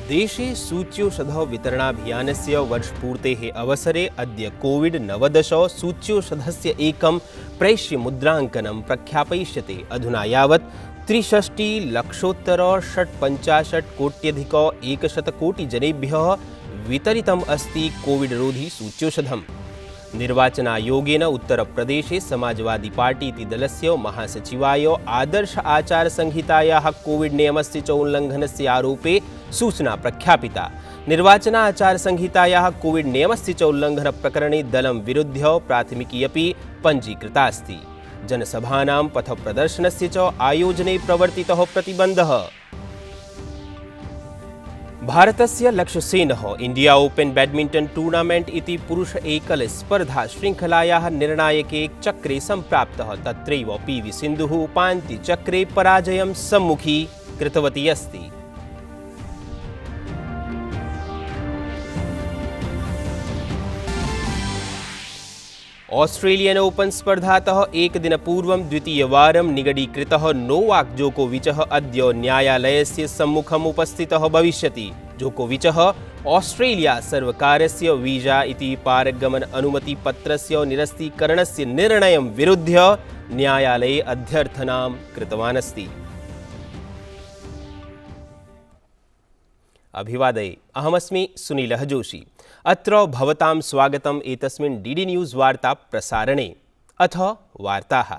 देशे सूच्यौषधौ वितरणाभियानस्य वर्षपूर्तेः अवसरे अद्य कोविड-19 सूच्यौषधस्य एकं प्रेष्यमुद्राङ्कनं प्रख्यापयिष्यते। अधुना यावत् 63,650,कोट्यधिक-100 वितरितम् अस्ति कोविड-रोधी सूच्यौषधम्। निर्वाचनायोगेन उत्तरप्रदेशे समाजवादी पार्टी इति दलस्य महासचिवाय आदर्श आचारसंहितायाः कोविड नियमस्य च उल्लङ्घनस्य आरोपे सूचना प्रख्यापिता। निर्वाचनाचारसंहितायाः कोविड नियमस्य च उल्लङ्घनप्रकरणे दलं विरुध्य प्राथमिकी अपि पञ्जीकृता अस्ति। जनसभानां पथप्रदर्शनस्य च आयोजने प्रवर्तितः प्रतिबन्धः। भारतस्य लक्ष्यसेनः इंडिया ओपन बैडमिंटन टूर्नामेंट इति पुरुष एकल स्पर्धा श्रृंखलायाः निर्णायके चक्रे सम्प्राप्तः। तत्रैव पीवी सिन्धुः उपान्त्यचक्रे पराजयं सम्मुखी कृतवती अस्ति। ऑस्ट्रेलियन ओपन स्पर्धातः एकदिनपूर्वं द्वितीयवारं निगडीकृतः नोवाक जोकोविचः अद्य न्यायालयस्य सम्मुखम् उपस्थितः भविष्यति। जोकोविचः ऑस्ट्रेलिया सर्वकारस्य वीजा इति पारगमन अनुमतिपत्रस्य निरस्तीकरणस्य निर्णयं विरुध्य न्यायालये अध्यर्थनां कृतवान् अस्ति। अभिवादये, अहमस्मि सुनीलः जोशी। अत्र भवतां स्वागतम् एतस्मिन् डीडी न्यूज़ वार्ता प्रसारणे। अथ वार्ताः।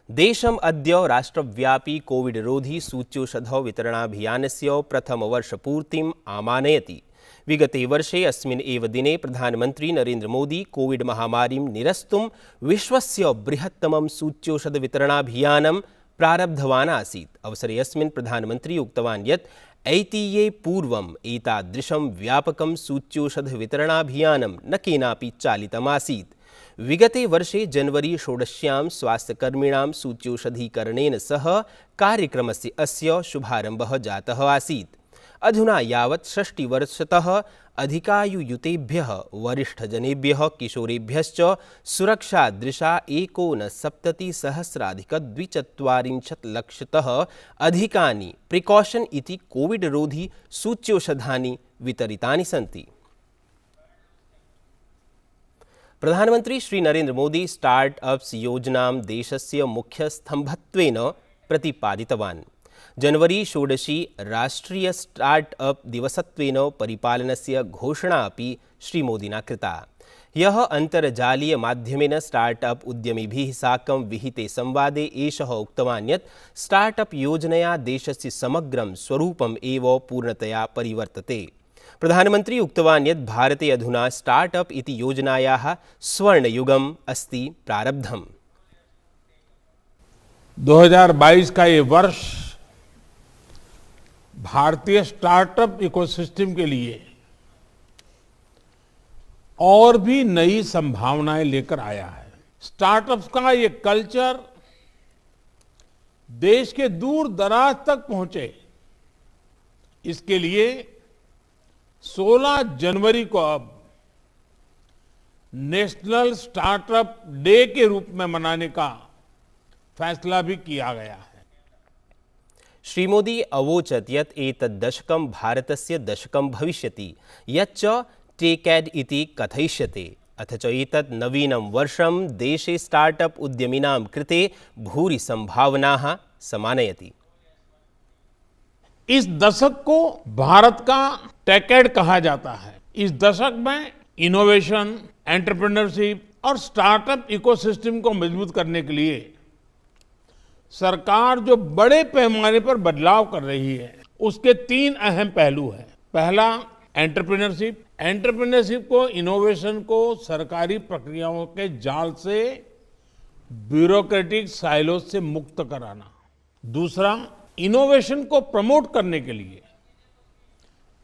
देशम् अद्य राष्ट्रव्यापी कोविड रोधी सूच्यौषधौ वितरणाभियानस्य प्रथमवर्षपूर्तिम् आमानयति। विगते वर्षे अस्मिन् एव दिने प्रधानमन्त्री नरेन्द्र मोदी कोविड महामारीं निरस्तुं विश्वस्य बृहत्तमं सूच्यौषध वितरणाभियानं प्रारब्धवान् आसीत्। अवसरे अस्मिन् प्रधानमन्त्री उक्तवान् यत् ऐतिह्ये पूर्वम् एतादृशं व्यापकं सूच्यौषध वितरणाभियानं न केनापि चालितमासीत्। विगते वर्षे जनवरी 16 स्वास्थ्यकर्मिणां सूच्यौषधीकरणेन सह कार्यक्रमस्य अस्य शुभारम्भः जातः आसीत्। अधुना यावत् 60 वर्षतः अधिकायुयुतेभ्यः वरिष्ठजनेभ्यः किशोरेभ्यश्च सुरक्षादृशा 69,सहस्राधिक-240 लक्षतः अधिकानि प्रिकॉशन इति कोविड रोधी सूच्यौषधानि वितरितानि सन्ति। प्रधानमन्त्री श्री नरेन्द्र मोदी स्टार्टअप्स योजनां देशस्य मुख्यस्तम्भत्वेन प्रतिपादितवान्। जनवरी 16 राष्ट्रीय स्टार्टअप दिवसत्वेन परिपालनस्य घोषणा अपि श्रीमोदिना कृता। ह्यः अन्तर्जालीय माध्यमेन स्टार्टअप उद्यमिभिः साकं विहिते संवादे एषः उक्तवान् यत् स्टार्टअप योजनया देशस्य समग्रं स्वरूपम् एव पूर्णतया परिवर्तते। प्रधानमन्त्री उक्तवान् यत् भारते अधुना स्टार्टअप इति योजनायाः स्वर्णयुगम् अस्ति प्रारब्धम्। 2022 का ये वर्ष भारतीय स्टार्टअप इकोसिस्टम के लिए और भी नई संभावनाएं लेकर आया है। स्टार्टअप्स का ये कल्चर देश के दूर दराज तक पहुंचे, इसके लिए 16 जनवरी को अब नेशनल स्टार्टअप डे के रूप में मनाने का फैसला भी किया गया है। श्रीमोदी अवोचत् यत् एतत् दशकं भारतस्य दशकं भविष्यति, यच्च टेकेड इति कथयिष्यते। अथ च एतत् नवीनं वर्षं देशे स्टार्टअप उद्यमिनां कृते भूरि संभावनाः समानयति। इस दशक को भारत का टेकेड कहा जाता है। इस दशक में इनोवेशन, एंटरप्रेन्योरशिप और स्टार्टअप इकोसिस्टम को मजबूत करने के लिए सरकार जो बड़े पैमाने पर बदलाव कर रही है, उसके 3 अहम पहलू हैं। पहला, एंटरप्रेन्योरशिप। एंटरप्रेन्योरशिप को, इनोवेशन को सरकारी प्रक्रियाओं के जाल से, ब्यूरोक्रेटिक साइलोज से मुक्त कराना। दूसरा, इनोवेशन को प्रमोट करने के लिए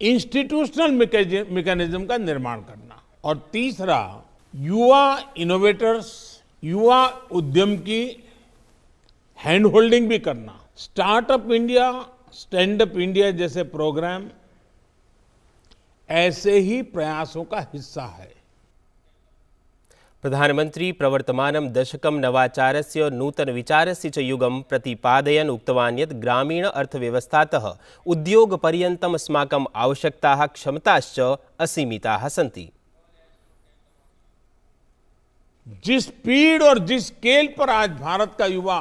इंस्टीट्यूशनल मैकेनिज्म का निर्माण करना। और तीसरा, युवा इनोवेटर्स, युवा उद्यम की हैंड होल्डिंग भी करना। Startup India, stand up India जैसे प्रोग्राम ऐसे ही प्रयासों का हिस्सा है। प्रधानमंत्री प्रवर्तमानं दशकं नवाचारस्य नूतनविचारस्य च युगं प्रतिपादयन् उक्तवान् यत् ग्रामीण अर्थव्यवस्थातः उद्योगपर्यन्तम् अस्माकम् आवश्यकताः क्षमताश्च असीमिताः सन्ति। जिस स्पीड और जिस स्केल पर आज भारत का युवा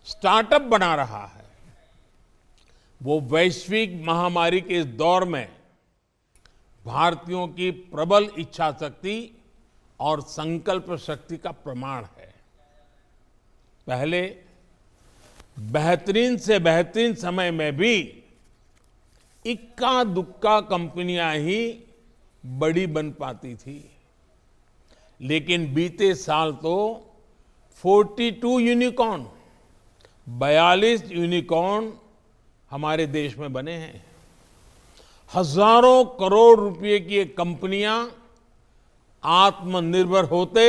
स्टार्टअप बना रहा है, वो वैश्विक महामारी के इस दौर में भारतीयों की प्रबल इच्छा शक्ति और संकल्प शक्ति का प्रमाण है। पहले बेहतरीन से बेहतरीन समय में भी इक्का दुक्का कंपनियां ही बड़ी बन पाती थी, लेकिन बीते साल तो 42 यूनिकॉर्न 42 यूनिकॉर्न हमारे देश में बने हैं। हजारों करोड़ रुपए की ये कंपनियां आत्मनिर्भर होते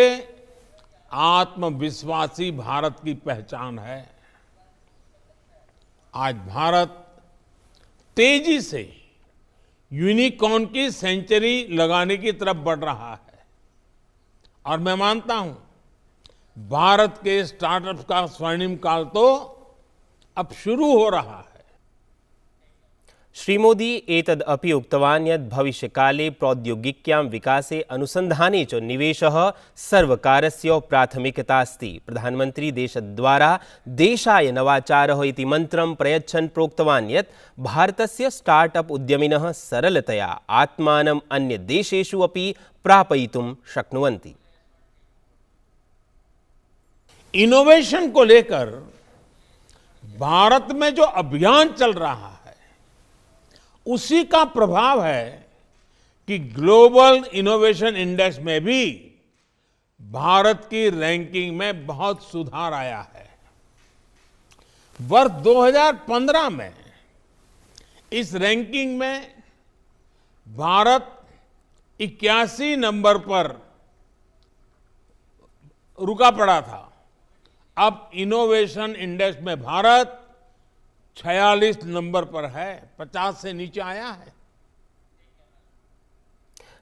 आत्मविश्वासी भारत की पहचान है। आज भारत तेजी से यूनिकॉर्न की सेंचुरी लगाने की तरफ बढ़ रहा है और मैं मानता हूं भारत के स्टार्टअप का स्वर्णिम काल तो अब शुरू हो रहा है। श्रीमोदी एतद् अपि उक्तवान् यत् भविष्यकाले प्रौद्योगिक्यां विकासे अनुसन्धाने च निवेशः सर्वकारस्य प्राथमिकता अस्ति। प्रधानमन्त्री देशद्वारा देशाय नवाचारः इति मन्त्रं प्रयच्छन् प्रोक्तवान् यत् भारतस्य स्टार्टअप उद्यमिनः सरलतया आत्मानम् अन्यदेशेषु अपि प्रापयितुं शक्नुवन्ति। इनोवेशन को लेकर भारत में जो अभियान चल रहा है, उसी का प्रभाव है कि ग्लोबल इनोवेशन इंडेक्स में भी भारत की रैंकिंग में बहुत सुधार आया है। वर्ष 2015 में इस रैंकिंग में भारत 81 नंबर पर रुका पड़ा था। अब इनोवेशन इंडेक्स में भारत 46 नंबर पर है, 50 से नीचे आया है।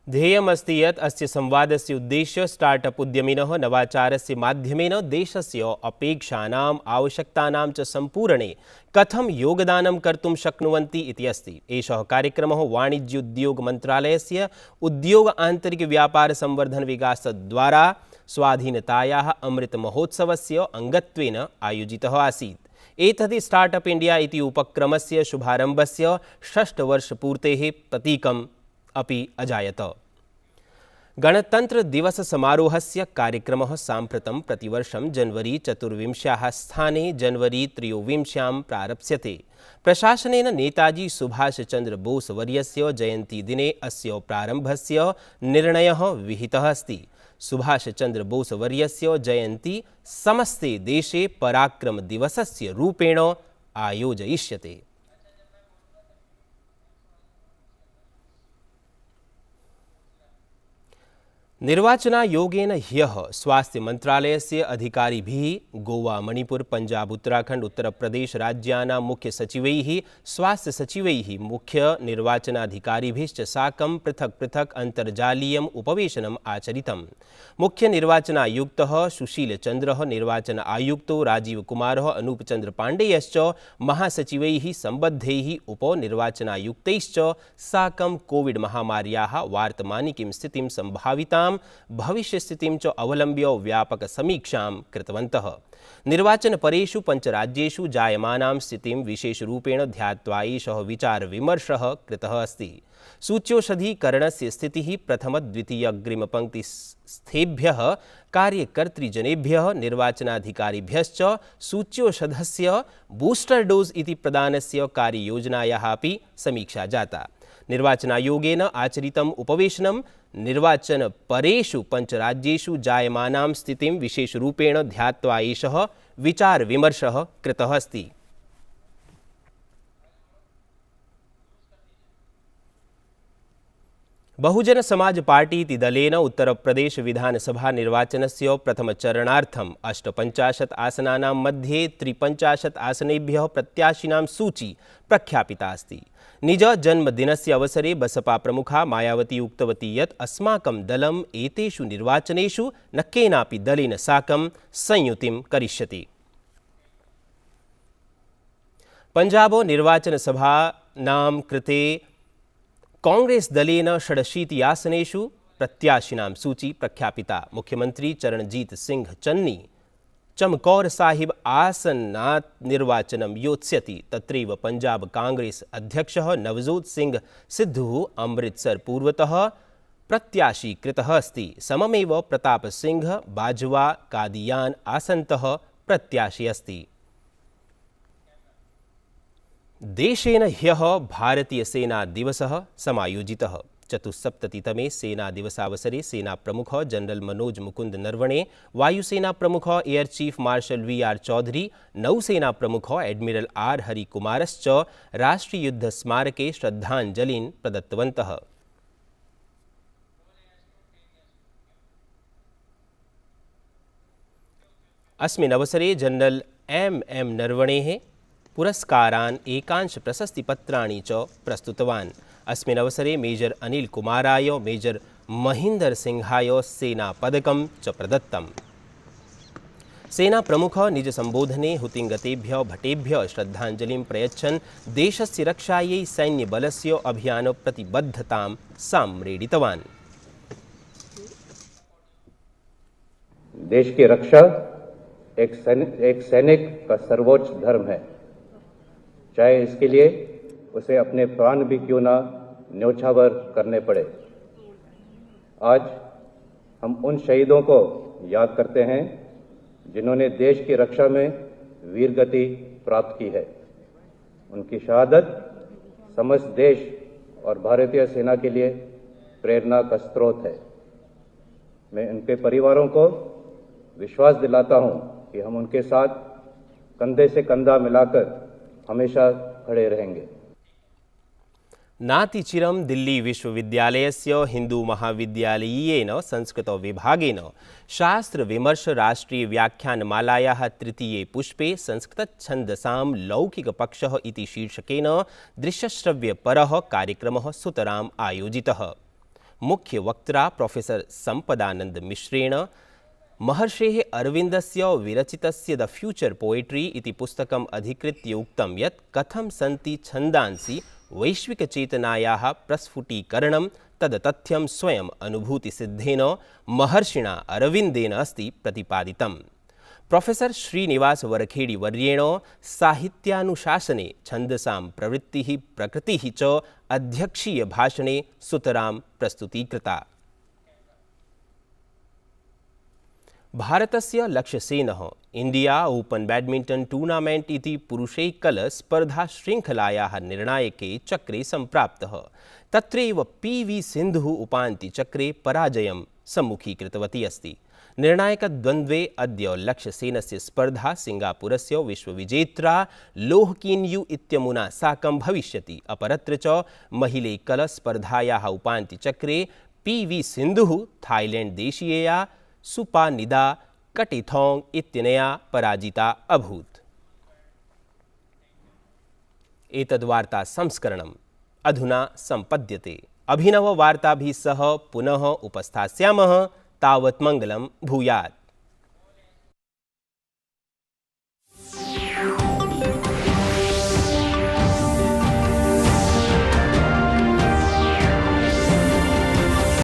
ध्येयमस्ति यत् अस्य संवादस्य उद्देश्य स्टार्टअप उद्यमिनः नवाचारस्य माध्यमेन देशस्य अपेक्षानाम् आवश्यकतानां च सम्पूरणे कथं योगदानं कर्तुं शक्नुवन्ति इति अस्ति। एषः कार्यक्रमः वाणिज्योद्योग मन्त्रालयस्य उद्योग आन्तरिक व्यापार संवर्धन विकासद्वारा स्वाधीनतायाः अमृत महोत्सवस्य अंगत्वेन आयोजितः आसीत्। एतद् स्टार्टअप इंडिया इति उपक्रमस्य शुभारम्भस्य षष्ठवर्षपूर्तेः प्रतीकम् अपि अजायत। गणतन्त्रदिवससमारोहस्य कार्यक्रमः साम्प्रतं प्रतिवर्षं जनवरी 24 स्थाने जनवरी 23 प्रारप्स्यते। प्रशासनेन नेताजी सुभाषचन्द्र बोस वर्यस्य जयन्ती दिने अस्य प्रारम्भस्य निर्णयः विहितः अस्ति। सुभाषचन्द्र बोस वर्यस्य जयन्ती समस्ते देशे पराक्रम दिवसस्य रूपेण आयोजयिष्यते। निर्वाचनायोगेन ह्यः स्वास्थ्य मंत्रालयस्य अधिकारिभिः गोवा मणिपुर पंजाब उत्तराखंड उत्तर प्रदेश राज्यानां मुख्य सचिवैः स्वास्थ्य सचिवैः मुख्य निर्वाचनाधिकारिभिश्च साकं पृथक् पृथक् अन्तर्जालीयम् उपवेशनम् आचरितम्। मुख्य निर्वाचनायुक्तः सुशील चन्द्रः, निर्वाचन आयुक्तो राजीव कुमारः, अनूप चन्द्र पाण्डेयश्च महासचिवैः सम्बद्धैः उपनिर्वाचनायुक्तैश्च साकं कोविड महामार्याः वार्तमानिकीं स्थितिं सम्भावितां भविष्यस्थितिं च अवलम्ब्य व्यापक समीक्षां कृतवन्तः। निर्वाचनपरेषु पञ्चराज्येषु जायमानां स्थितिं विशेषरूपेण ध्यात्वा एषः विचारविमर्शः कृतः अस्ति। सूच्यौषधीकरणस्य स्थितिः प्रथम द्वितीय अग्रिमपङ्क्तिस्थेभ्यः कार्यकर्तृजनेभ्यः निर्वाचनाधिकारिभ्यश्च सूच्यौषधस्य बूस्टर डोज इति प्रदानस्य कार्ययोजनायाः अपि समीक्षा जाता। निर्वाचनायोगेन आचरितम् उपवेशनं निर्वाचनपरेषु पञ्चराज्येषु जायमानां स्थितिं विशेषरूपेण ध्यात्वा एषः विचारविमर्शः कृतः अस्ति। बहुजन समाज पार्टी इति दलेन उत्तरप्रदेश विधानसभा निर्वाचनस्य प्रथमचरणार्थम् 58 आसनानां मध्ये 53 आसनेभ्यः प्रत्याशिनां सूची प्रख्यापिता अस्ति। निज जन्मदिनस्य अवसरे बसपा प्रमुखा मायावती उक्तवती यत् अस्माकं दलम् एतेषु निर्वाचनेषु न केनापि दलेन साकं संयुतिं करिष्यति। पंजाब निर्वाचनसभानां कृते कांग्रेस दलेन 86 आसनेषु प्रत्याशिनां सूची प्रख्यापिता। मुख्यमंत्री चरणजीत सिंह चन्नी चमकौर साहिब आसनात् निर्वाचनं योत्स्यति। तत्रैव पंजाब कांग्रेस अध्यक्षः नवजोत सिंह सिद्धू अमृतसर पूर्वतः प्रत्याशी कृतः अस्ति। सममेव प्रताप सिंह बाजवा कादियान आसनतः प्रत्याशी अस्ति। देशेन ह्यः भारतीय सेना दिवसः समायोजितः। 74तमे सेना दिवसावसरे सेना प्रमुख जनरल मनोज मुकुंद नरवणे, वायुसेना प्रमुख air chief marshal V R. Chaudhari, नौसेना प्रमुख एडमिरल आर. हरिकुमारश्च राष्ट्रीय युद्ध स्मारके श्रद्धांजलिं प्रदत्तवन्तः। अस्मिन् अवसरे जनरल एम नरवणेः पुरस्कारान् एकांश प्रशस्तिपत्राणि च प्रस्तुतवान्। अस्मिन् अवसरे मेजर अनिल कुमाराय, मेजर महींदर सिंहाय सेनापदकं च प्रदत्तम्। सेना प्रमुख निज संबोधने हुतिंगतेभ्यः भटेभ्यः श्रद्धांजलिं प्रयच्छन् देशस्य रक्षायै सैन्यबलस्य अभियान प्रतिबद्धतां सम्रेडितवान्। देश की रक्षा एक सैनिक का सर्वोच्च धर्म है, चाहे इसके लिए उसे अपने प्राण भी क्यों ना न्योछावर करने पड़े। आज हम उन शहीदों को याद करते हैं जिन्होंने देश की रक्षा में वीरगति प्राप्त की है। उनकी शहादत समस्त देश और भारतीय सेना के लिए प्रेरणा का स्रोत है। मैं उनके परिवारों को विश्वास दिलाता हूं कि हम उनके साथ कंधे से कंधा मिलाकर हमेशा खड़े रहेंगे। नातिचिरं दिल्ली विश्वविद्यालयस्य हिंदू महाविद्यालयीयेन संस्कृत विभागेन शास्त्र विमर्श राष्ट्रीय व्याख्यानमालायाः तृतीये पुष्पे संस्कृतछन्दसां लौकिकपक्षः इति शीर्षकेन दृश्यश्रव्यपरः कार्यक्रमः सुतराम् आयोजितः। मुख्य वक्त्रा प्रोफेसर संपदानंद मिश्रेण महर्षेः अरविन्दस्य विरचितस्य द फ्यूचर पोएट्री इति पुस्तकम् अधिकृत्य उक्तं यत् कथं सन्ति छन्दांसि वैश्विकचेतनायाः प्रस्फुटीकरणं तद् तथ्यं स्वयम् अनुभूतिसिद्धेन महर्षिणा अरविन्देन अस्ति प्रतिपादितम्। प्रोफेसर श्रीनिवास वरखेड़ी वर्येण साहित्यानुशासने छन्दसां प्रवृत्तिः प्रकृतिः च अध्यक्षीय भाषणे सुतरां प्रस्तुतीकृता। भारतस्य लक्ष्यसेनः इंडिया ओपन बैडमिंटन टूर्नामेंट इति पुरुषैकल स्पर्धा श्रृंखलायाः निर्णायके चक्रे सम्प्राप्तः। तत्रैव पी.वी. सिन्धुः उपान्त्यचक्रे पराजयं सम्मुखीकृतवती अस्ति। निर्णायकद्वन्द्वे अद्य लक्ष्यसेनस्य स्पर्धा सिंगापुरस्य विश्वविजेत्रा लोहकिन्यू इत्यमुना साकं भविष्यति। अपरत्र च महिलैकल स्पर्धायाः उपान्त्यचक्रे पी.वी. सिन्धुः थाईलैंड देशीयया सुपानिदा कटिथोंग इत्यनया पराजिता अभूत्। एतद्वार्ता संस्करणम् अधुना सम्पद्यते। अभिनववार्ताभिः सह पुनः उपस्थास्यामः। तावत् मङ्गलं भूयात्।